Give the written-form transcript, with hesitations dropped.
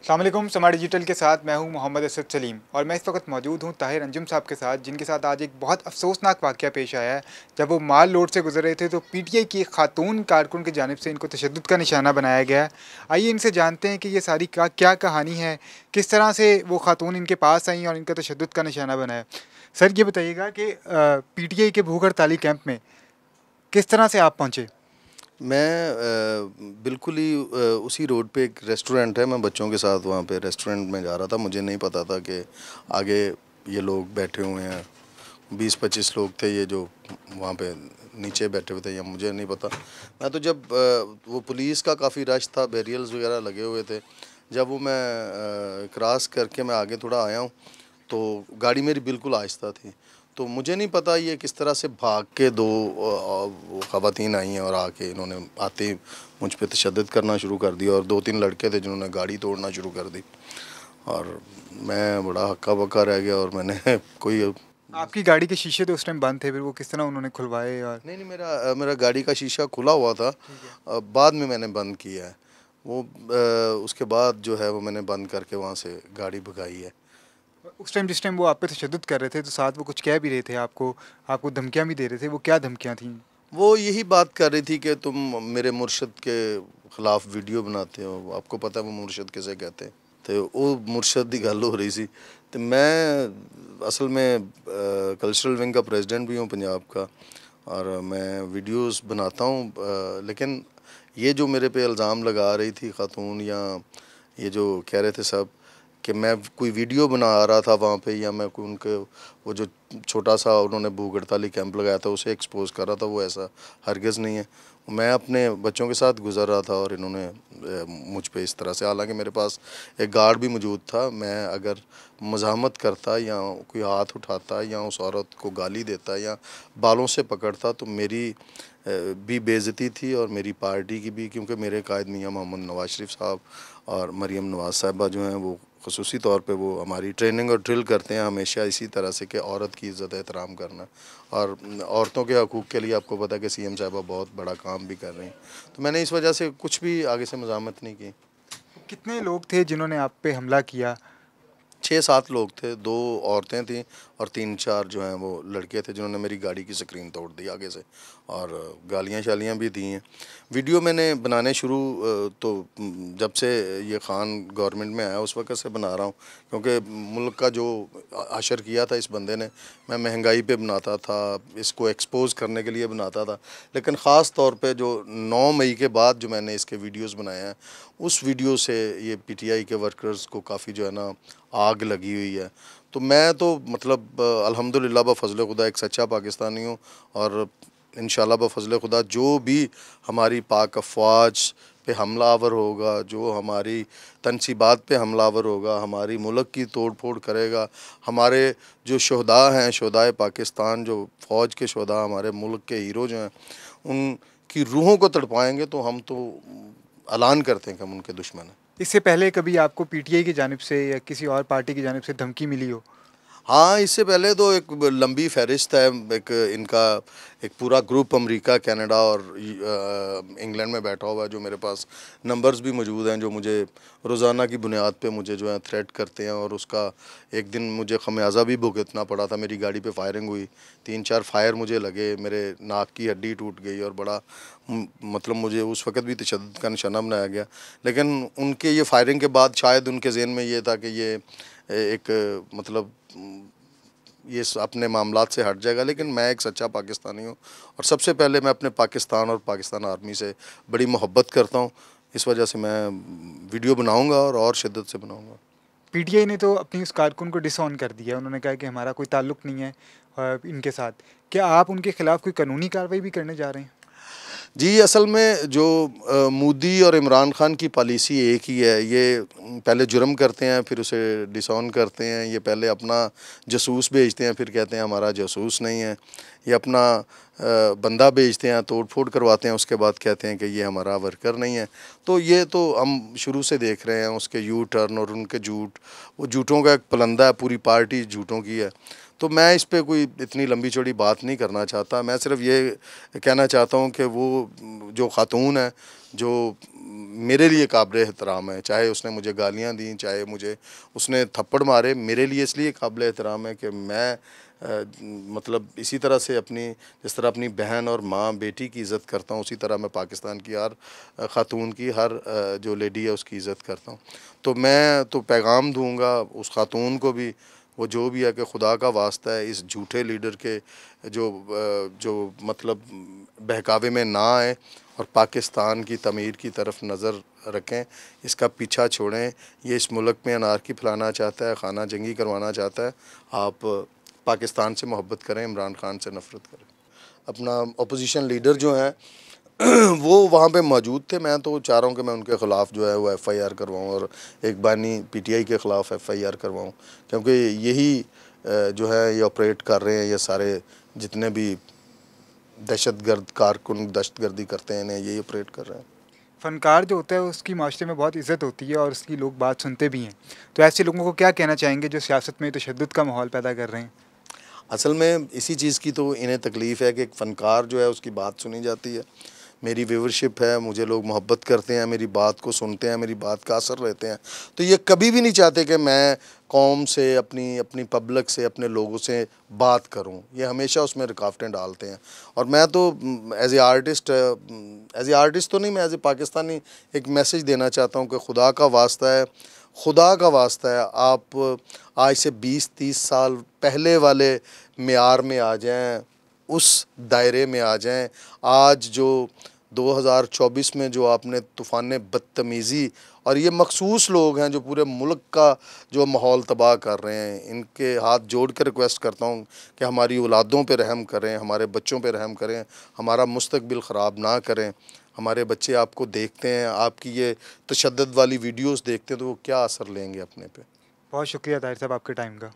अस्सलाम वालेकुम। समा डिजिटल के साथ मैं हूं मोहम्मद असद सलीम और मैं इस वक्त मौजूद हूं ताहिर अंजुम साहब के साथ, जिनके साथ आज एक बहुत अफसोसनाक वाक़या पेश आया है। जब वो माल लोड से गुजर रहे थे तो पीटीआई की एक खातून कारकुन की जानिब से इनको तशद्दुद का निशाना बनाया गया है। आइए इनसे जानते हैं कि ये सारी क्या कहानी है, किस तरह से वो खातून इनके पास आई और इनका तशद्दुद का निशाना बनाया। सर ये बताइएगा कि पीटीआई के भूख हड़ताली कैंप में किस तरह से आप पहुँचे? मैं बिल्कुल ही उसी रोड पे एक रेस्टोरेंट है, मैं बच्चों के साथ वहाँ पे रेस्टोरेंट में जा रहा था। मुझे नहीं पता था कि आगे ये लोग बैठे हुए हैं, 20-25 लोग थे ये जो वहाँ पे नीचे बैठे हुए थे, या मुझे नहीं पता। मैं तो जब वो पुलिस का काफ़ी रश था, बैरियर्स वगैरह लगे हुए थे, जब वो मैं क्रॉस करके मैं आगे थोड़ा आया हूँ तो गाड़ी मेरी बिल्कुल आहिस्ता थी। तो मुझे नहीं पता ये किस तरह से भाग के दो ख़वातीन आई हैं और आके इन्होंने आते ही मुझ पे तशद्दुद करना शुरू कर दिया, और 2-3 लड़के थे जिन्होंने गाड़ी तोड़ना शुरू कर दी, और मैं बड़ा हक्का बक्का रह गया। और मैंने कोई आपकी गाड़ी के शीशे तो उस टाइम बंद थे, फिर वो किस तरह उन्होंने खुलवाए? और नहीं नहीं, मेरा गाड़ी का शीशा खुला हुआ था। ठीक है। बाद में मैंने बंद किया है वो। उसके बाद जो है वो मैंने बंद करके वहाँ से गाड़ी भगाई है। उस टाइम जिस टाइम वो आप पे तशद्दुद कर रहे थे तो साथ वो कुछ कह भी रहे थे आपको, आपको धमकियाँ भी दे रहे थे, वो क्या धमकियाँ थीं? वो यही बात कर रही थी कि तुम मेरे मुर्शद के ख़िलाफ़ वीडियो बनाते हो, आपको पता है वो मुर्शद किसे कहते हैं। तो वो मुर्शद की गल हो रही सी। तो मैं असल में कल्चरल विंग का प्रेसिडेंट भी हूँ पंजाब का, और मैं वीडियोस बनाता हूँ। लेकिन ये जो मेरे पे इल्ज़ाम लगा रही थी खातून, या ये जो कह रहे थे सब कि मैं कोई वीडियो बना रहा था वहाँ पे, या मैं कोई उनके वो जो छोटा सा उन्होंने भूख हड़ताली कैंप लगाया था उसे एक्सपोज कर रहा था, वो ऐसा हरगिज़ नहीं है। मैं अपने बच्चों के साथ गुज़र रहा था और इन्होंने मुझ पे इस तरह से, हालांकि मेरे पास एक गार्ड भी मौजूद था। मैं अगर मज़ाहमत करता या कोई हाथ उठाता या उस औरत को गाली देता या बालों से पकड़ता तो मेरी भी बेइज्जती थी और मेरी पार्टी की भी, क्योंकि मेरे कायद मियाँ मोहम्मद नवाज शरीफ साहब और मरीम नवाज़ साहिबा जो हैं वो ख़ुसूसी तौर पे वो हमारी ट्रेनिंग और ड्रिल करते हैं हमेशा इसी तरह से कि औरत की इज़्ज़त एहतराम करना, और औरतों के हकूक़ के लिए आपको पता है कि सीएम साहिबा बहुत बड़ा काम भी कर रही हैं। तो मैंने इस वजह से कुछ भी आगे से मज़ामत नहीं की। कितने लोग थे जिन्होंने आप पे हमला किया? 6-7 लोग थे, 2 औरतें थीं और 3-4 जो हैं वो लड़के थे जिन्होंने मेरी गाड़ी की स्क्रीन तोड़ दी आगे से, और गालियाँ-शालियाँ भी दी हैं। वीडियो मैंने बनाने शुरू जब से ये ख़ान गवर्नमेंट में आया उस वक़्त से बना रहा हूँ, क्योंकि मुल्क का जो हशर किया था इस बंदे ने, मैं महंगाई पे बनाता था, इसको एक्सपोज़ करने के लिए बनाता था। लेकिन ख़ास तौर पे जो 9 मई के बाद जो मैंने इसके वीडियोज़ बनाए हैं, उस वीडियो से ये पीटीआई के वर्कर्स को काफ़ी जो है ना आग लगी हुई है। तो मैं तो मतलब अल्हम्दुलिल्लाह बफ़ज़्ल खुदा एक सच्चा पाकिस्तानी हूँ, और इंशाल्लाह बफ़ज़्ल खुदा जो भी हमारी पाक अफ़वाज पे हमलावर होगा, जो हमारी तनसीबात पे हमलावर होगा, हमारी मुल्क की तोड़ फोड़ करेगा, हमारे जो शहदा हैं, शहदाए पाकिस्तान, जो फ़ौज के शहदा हमारे मुल्क के हीरो जो हैं, उनकी रूहों को तड़पाएँगे, तो हम तो ऐलान करते हैं कि हम उनके दुश्मन हैं। इससे पहले कभी आपको पीटीआई की जानिब से या किसी और पार्टी की जानिब से धमकी मिली हो? हाँ, इससे पहले तो एक लंबी फ़हरिस्त है। एक इनका एक पूरा ग्रुप अमेरिका, कनाडा और इंग्लैंड में बैठा हुआ है, जो मेरे पास नंबर्स भी मौजूद हैं, जो मुझे रोज़ाना की बुनियाद पे मुझे जो है थ्रेट करते हैं, और उसका एक दिन मुझे ख़मियाज़ा भी भुगतना पड़ा था। मेरी गाड़ी पे फायरिंग हुई, 3-4 फायर मुझे लगे, मेरे नाक की हड्डी टूट गई, और बड़ा मतलब मुझे उस वक़्त भी तशद्दुद का निशाना बनाया गया। लेकिन उनके ये फायरिंग के बाद शायद उनके ज़हन में ये था कि ये एक मतलब ये अपने मामलात से हट जाएगा। लेकिन मैं एक सच्चा पाकिस्तानी हूँ, और सबसे पहले मैं अपने पाकिस्तान और पाकिस्तान आर्मी से बड़ी मोहब्बत करता हूँ। इस वजह से मैं वीडियो बनाऊँगा और शिद्दत से बनाऊँगा। पीटीआई ने तो अपनी उस कारकुन को डिसऑन कर दिया, उन्होंने कहा कि हमारा कोई ताल्लुक नहीं है इनके साथ। क्या आप उनके खिलाफ कोई कानूनी कार्रवाई भी करने जा रहे हैं? जी, असल में जो मोदी और इमरान खान की पॉलिसी एक ही है। ये पहले जुर्म करते हैं, फिर उसे डिसऑन करते हैं। ये पहले अपना जासूस भेजते हैं, फिर कहते हैं हमारा जासूस नहीं है। ये अपना बंदा भेजते हैं, तोड़-फोड़ करवाते हैं, उसके बाद कहते हैं कि ये हमारा वर्कर नहीं है। तो ये तो हम शुरू से देख रहे हैं उसके यू टर्न और उनके झूठ। वो झूठों का एक पलंदा है, पूरी पार्टी झूठों की है। तो मैं इस पे कोई इतनी लंबी चौड़ी बात नहीं करना चाहता। मैं सिर्फ ये कहना चाहता हूँ कि वो जो ख़ातून है, जो मेरे लिए काबिल एहतराम है, चाहे उसने मुझे गालियाँ दी, चाहे मुझे उसने थप्पड़ मारे, मेरे लिए इसलिए काबिल एहतराम है कि मैं मतलब इसी तरह से जिस तरह अपनी बहन और माँ बेटी की इज़्ज़त करता हूँ, उसी तरह मैं पाकिस्तान की हर ख़ातून की, हर जो लेडी है उसकी इज़्ज़त करता हूँ। तो मैं तो पैगाम दूंगा उस ख़ातून को भी, वो जो भी है, कि खुदा का वास्ता है इस झूठे लीडर के जो मतलब बहकावे में ना आए और पाकिस्तान की तमीर की तरफ नज़र रखें, इसका पीछा छोड़ें। ये इस मुल्क में अनारकी फैलाना चाहता है, खाना जंगी करवाना चाहता है। आप पाकिस्तान से मोहब्बत करें, इमरान खान से नफ़रत करें। अपना अपोजिशन लीडर जो हैं वो वहाँ पे मौजूद थे। मैं तो चाह रहा हूँ कि मैं उनके ख़िलाफ़ जो है वो FIR करवाऊँ और एक बानी PTI के ख़िलाफ़ FIR करवाऊँ, क्योंकि यही जो है ये ऑपरेट कर रहे हैं, ये सारे जितने भी दहशतगर्द कारकुन दहशतगर्दी करते हैं, इन्हें यही ऑपरेट कर रहे हैं। फ़नकार जो होता है उसकी माशरे में बहुत इज़्ज़त होती है और उसकी लोग बात सुनते भी हैं। तो ऐसे लोगों को क्या कहना चाहेंगे जो सियासत में तशद्दुद का माहौल पैदा कर रहे हैं? असल में इसी चीज़ की तो इन्हें तकलीफ़ है कि एक फ़नकार जो है उसकी बात सुनी जाती है। मेरी व्यूवरशिप है, मुझे लोग मोहब्बत करते हैं, मेरी बात को सुनते हैं, मेरी बात का असर लेते हैं। तो ये कभी भी नहीं चाहते कि मैं कौम से, अपनी पब्लिक से, अपने लोगों से बात करूं। ये हमेशा उसमें रुकावटें डालते हैं। और मैं तो एज़ ए आर्टिस्ट तो नहीं, मैं एज़ ए पाकिस्तानी एक मैसेज देना चाहता हूं कि खुदा का वास्ता है, खुदा का वास्ता है, आप आज से 20-30 साल पहले वाले मेयार में आ जाएं, उस दायरे में आ जाएं। आज जो 2024 में जो आपने तूफ़ान बदतमीज़ी, और ये मखसूस लोग हैं जो पूरे मुल्क का जो माहौल तबाह कर रहे हैं, इनके हाथ जोड़ कर रिक्वेस्ट करता हूँ कि हमारी औलादों पे रहम करें, हमारे बच्चों पे रहम करें, हमारा मुस्तकबिल ख़राब ना करें। हमारे बच्चे आपको देखते हैं, आपकी ये तशद्दुद वाली वीडियोस देखते हैं, तो वो क्या असर लेंगे अपने पे। बहुत शुक्रिया ताहिर साहब आपके टाइम का।